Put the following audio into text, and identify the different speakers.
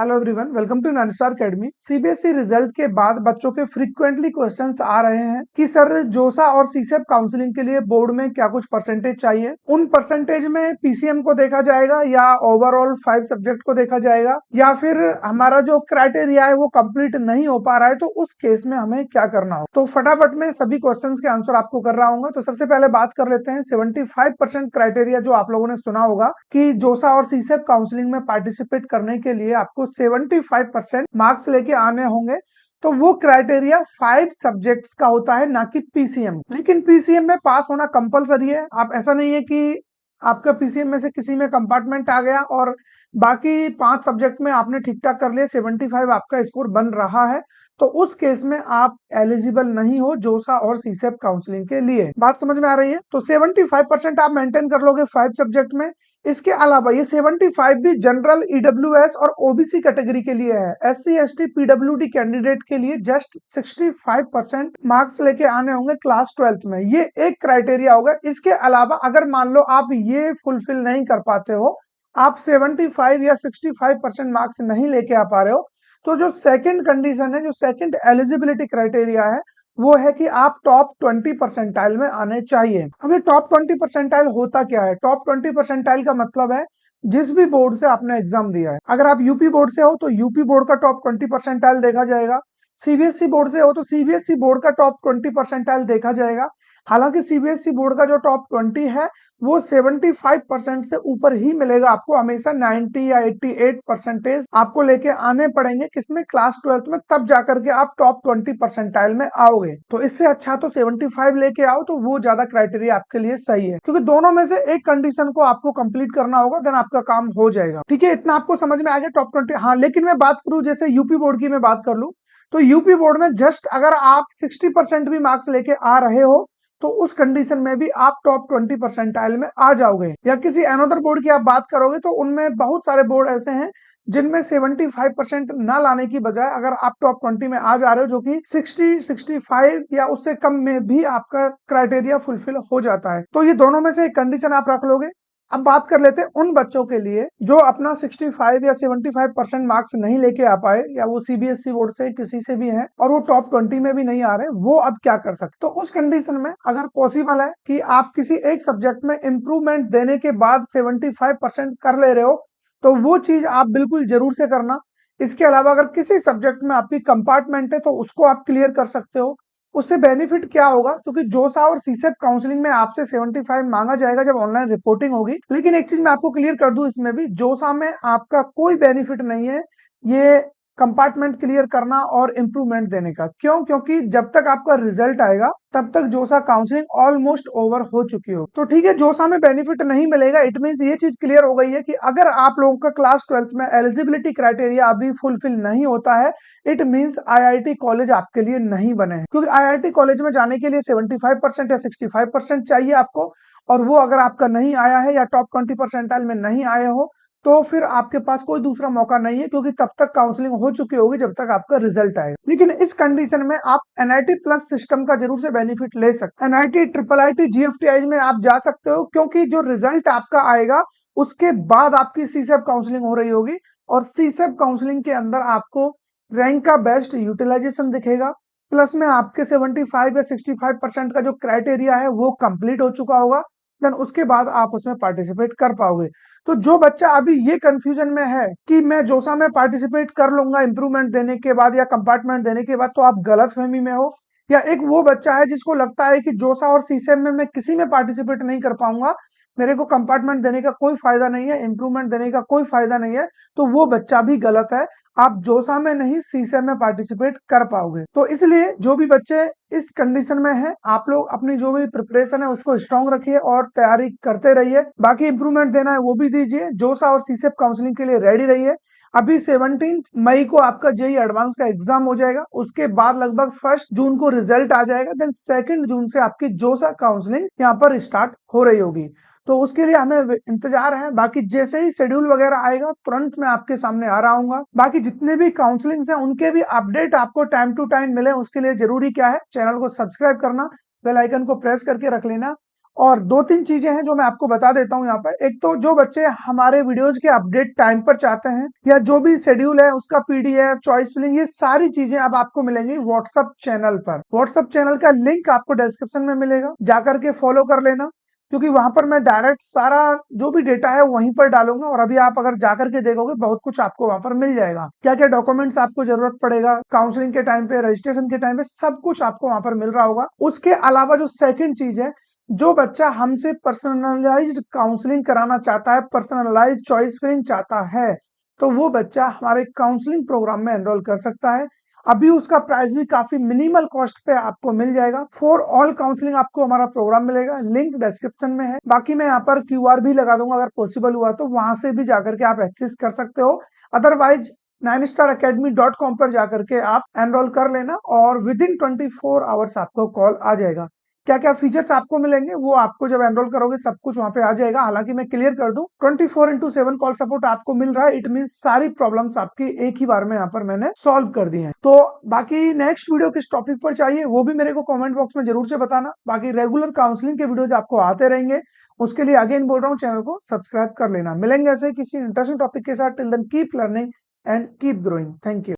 Speaker 1: Hello everyone, welcome to नानिस्टार academy. CBSE result के बाद बच्चों के फ्रीक्वेंटली क्वेश्चंस आ रहे हैं कि सर जोसा और सीसेप काउंसलिंग के लिए बोर्ड में क्या कुछ परसेंटेज चाहिए। उन परसेंटेज में पीसीएम को देखा जाएगा या ओवरऑल 5 सब्जेक्ट को देखा जाएगा या फिर हमारा जो क्राइटेरिया है वो कंप्लीट नहीं हो पा रहा है, तो उस केस में हमें क्या करना हो। तो फटाफट में सभी क्वेश्चन के आंसर आपको कर रहा हूँ। तो सबसे पहले बात कर लेते हैं 75% क्राइटेरिया जो आप लोगों ने सुना होगा कि जोसा और सीसेप काउंसलिंग में पार्टिसिपेट करने के लिए आपको 75% मार्क्स लेके आने होंगे। तो वो क्राइटेरिया 5 सब्जेक्ट्स का होता है, ना कि पीसीएम। लेकिन पीसीएम में पास होना कंपलसरी है। आप ऐसा नहीं है कि आपका पीसीएम में से किसी में कंपार्टमेंट आ गया और बाकी 5 सब्जेक्ट में आपने ठीक ठाक कर लिया, 75 आपका स्कोर बन रहा है, तो उस केस में आप एलिजिबल नहीं हो जोसा और सीसेप काउंसलिंग के लिए। बात समझ में आ रही है? तो 75% आप मेंटेन कर लोगे 5 सब्जेक्ट में। इसके अलावा ये 75 भी जनरल, ईडब्ल्यूएस और ओबीसी कैटेगरी के लिए है। एससी एसटी पीडब्ल्यूडी कैंडिडेट के लिए जस्ट 65% मार्क्स लेके आने होंगे क्लास 12th में। ये एक क्राइटेरिया होगा। इसके अलावा अगर मान लो आप ये फुलफिल नहीं कर पाते हो, आप 75 या 65% मार्क्स नहीं लेके आ पा रहे हो, तो जो सेकंड कंडीशन है, जो सेकंड एलिजिबिलिटी क्राइटेरिया है, वो है कि आप टॉप 20 परसेंटाइल में आने चाहिए। अब ये टॉप 20 परसेंटाइल होता क्या है? टॉप 20 परसेंटाइल का मतलब है जिस भी बोर्ड से आपने एग्जाम दिया है। अगर आप यूपी बोर्ड से हो तो यूपी बोर्ड का टॉप 20 परसेंटाइल देखा जाएगा। सीबीएसई बोर्ड से हो तो सीबीएसई बोर्ड का टॉप 20 परसेंटाइल देखा जाएगा। हालांकि सीबीएसई बोर्ड का जो टॉप 20 है वो 75% से ऊपर ही मिलेगा आपको। हमेशा 90 या 88% आपको लेके आने पड़ेंगे किसमें? क्लास 12th में, तब जाकर के आप टॉप 20 परसेंटाइल में आओगे। तो इससे अच्छा तो 75 लेके आओ, तो वो ज्यादा क्राइटेरिया आपके लिए सही है, क्योंकि दोनों में से एक कंडीशन को आपको कंप्लीट करना होगा, देन आपका काम हो जाएगा। ठीक है, इतना आपको समझ में आ गया टॉप 20। हाँ, लेकिन मैं बात करूं जैसे यूपी बोर्ड की मैं बात कर लूं, तो यूपी बोर्ड में जस्ट अगर आप 60% भी मार्क्स लेके आ रहे हो तो उस कंडीशन में भी आप टॉप 20 परसेंटाइल में आ जाओगे। या किसी अनदर बोर्ड की आप बात करोगे तो उनमें बहुत सारे बोर्ड ऐसे हैं जिनमें 75% ना लाने की बजाय अगर आप टॉप 20 में आ जा रहे हो, जो कि 60, 65 या उससे कम में भी आपका क्राइटेरिया फुलफिल हो जाता है, तो ये दोनों में से एक कंडीशन आप रख लोगे। अब बात कर लेते हैं उन बच्चों के लिए जो अपना 65 या 75% मार्क्स नहीं लेके आ पाए, या वो सीबीएसई बोर्ड से किसी से भी हैं और वो टॉप 20 में भी नहीं आ रहे, वो अब क्या कर सकते? तो उस कंडीशन में अगर पॉसिबल है कि आप किसी एक सब्जेक्ट में इंप्रूवमेंट देने के बाद 75% कर ले रहे हो, तो वो चीज आप बिल्कुल जरूर से करना। इसके अलावा अगर किसी सब्जेक्ट में आपकी कंपार्टमेंट है तो उसको आप क्लियर कर सकते हो। उससे बेनिफिट क्या होगा? क्योंकि जोसा और सीसेप काउंसलिंग में आपसे 75 मांगा जाएगा जब ऑनलाइन रिपोर्टिंग होगी। लेकिन एक चीज मैं आपको क्लियर कर दूं, इसमें भी जोसा में आपका कोई बेनिफिट नहीं है ये कंपार्टमेंट क्लियर करना और इंप्रूवमेंट देने का। क्यों? क्योंकि जब तक आपका रिजल्ट आएगा तब तक जोसा काउंसलिंग ऑलमोस्ट ओवर हो चुकी हो। तो ठीक है, जोसा में बेनिफिट नहीं मिलेगा। इट मींस ये चीज क्लियर हो गई है कि अगर आप लोगों का क्लास 12th में एलिजिबिलिटी क्राइटेरिया अभी फुलफिल नहीं होता है, इट मींस आईआईटी कॉलेज आपके लिए नहीं बने हैं। क्योंकि आईआईटी कॉलेज में जाने के लिए 75% या 65% चाहिए आपको, और वो अगर आपका नहीं आया है या टॉप 20 परसेंटाइल में नहीं आए हो, तो फिर आपके पास कोई दूसरा मौका नहीं है, क्योंकि तब तक काउंसलिंग हो चुकी होगी जब तक आपका रिजल्ट आएगा। लेकिन इस कंडीशन में आप एनआईटी प्लस सिस्टम का जरूर से बेनिफिट ले सकते हैं। एनआईटी, ट्रिपल आईटी, जीएफटीआई में आप जा सकते हो, क्योंकि जो रिजल्ट आपका आएगा उसके बाद आपकी सीसेप काउंसलिंग हो रही होगी, और सीसेप काउंसलिंग के अंदर आपको रैंक का बेस्ट यूटिलाइजेशन दिखेगा, प्लस में आपके 75 या 65% का जो क्राइटेरिया है वो कंप्लीट हो चुका होगा। देन उसके बाद आप उसमें पार्टिसिपेट कर पाओगे। तो जो बच्चा अभी ये कंफ्यूजन में है कि मैं जोसा में पार्टिसिपेट कर लूंगा इंप्रूवमेंट देने के बाद या कंपार्टमेंट देने के बाद, तो आप गलत फहमी में हो। या एक वो बच्चा है जिसको लगता है कि जोसा और सीसेम में मैं किसी में पार्टिसिपेट नहीं कर पाऊंगा, मेरे को कंपार्टमेंट देने का कोई फायदा नहीं है, इंप्रूवमेंट देने का कोई फायदा नहीं है, तो वो बच्चा भी गलत है। आप जोसा में नहीं सीसेम में पार्टिसिपेट कर पाओगे। तो इसलिए जो भी बच्चे इस कंडीशन में है, आप लोग अपनी जो भी प्रिपरेशन है उसको स्ट्रांग रखिए और तैयारी करते रहिए। बाकी इंप्रूवमेंट देना है वो भी दीजिए। जोसा और सीसेप काउंसलिंग के लिए रेडी रहिए। अभी 17 मई को आपका जेई एडवांस का एग्जाम हो जाएगा, उसके बाद लगभग 1 जून को रिजल्ट आ जाएगा, देन 2 जून से आपकी जोसा काउंसलिंग यहाँ पर स्टार्ट हो रही होगी। तो उसके लिए हमें इंतजार है। बाकी जैसे ही शेड्यूल वगैरह आएगा तुरंत मैं आपके सामने आ रहा हूँ। बाकी जितने भी काउंसलिंग्स हैं उनके भी अपडेट आपको टाइम टू टाइम मिले, उसके लिए जरूरी क्या है? चैनल को सब्सक्राइब करना, बेल आइकन को प्रेस करके रख लेना, और दो तीन चीजें हैं जो मैं आपको बता देता हूं यहाँ पर। एक तो जो बच्चे हमारे वीडियोज के अपडेट टाइम पर चाहते हैं या जो भी शेड्यूल है उसका पीडीएफ, चॉइस फिलिंग, ये सारी चीजें अब आपको मिलेंगी व्हाट्सएप चैनल पर। व्हाट्सएप चैनल का लिंक आपको डिस्क्रिप्शन में मिलेगा, जाकर के फॉलो कर लेना, क्योंकि वहां पर मैं डायरेक्ट सारा जो भी डेटा है वहीं पर डालूंगा। और अभी आप अगर जाकर के देखोगे बहुत कुछ आपको वहां पर मिल जाएगा, क्या क्या डॉक्यूमेंट्स आपको जरूरत पड़ेगा काउंसलिंग के टाइम पे, रजिस्ट्रेशन के टाइम पे, सब कुछ आपको वहां पर मिल रहा होगा। उसके अलावा जो सेकंड चीज है, जो बच्चा हमसे पर्सनलाइज्ड काउंसलिंग कराना चाहता है, पर्सनलाइज्ड चॉइस फिलिंग चाहता है, तो वो बच्चा हमारे काउंसलिंग प्रोग्राम में एनरोल कर सकता है। अभी उसका प्राइस भी काफी मिनिमल कॉस्ट पे आपको मिल जाएगा। फॉर ऑल काउंसलिंग आपको हमारा प्रोग्राम मिलेगा, लिंक डिस्क्रिप्शन में है। बाकी मैं यहाँ पर क्यूआर भी लगा दूंगा, अगर पॉसिबल हुआ तो वहां से भी जाकर के आप एक्सेस कर सकते हो। अदरवाइज 9staracademy.com पर जाकर के आप एनरोल कर लेना और विद इन 24 आवर्स आपको कॉल आ जाएगा। क्या क्या फीचर्स आपको मिलेंगे वो आपको जब एनरोल करोगे सब कुछ वहां पे आ जाएगा। हालांकि मैं क्लियर कर दूं, 24/7 कॉल सपोर्ट आपको मिल रहा है। इट मीन सारी प्रॉब्लम्स आपकी एक ही बार में यहाँ पर मैंने सॉल्व कर दी हैं। तो बाकी नेक्स्ट वीडियो किस टॉपिक पर चाहिए वो भी मेरे को कमेंट बॉक्स में जरूर से बताना। बाकी रेगुलर काउंसलिंग के वीडियोज आपको आते रहेंगे, उसके लिए अगेन बोल रहा हूँ चैनल को सब्सक्राइब कर लेना। मिलेंगे ऐसे किसी इंटरेस्टिंग टॉपिक के साथ। Till then keep learning and keep growing. Thank you.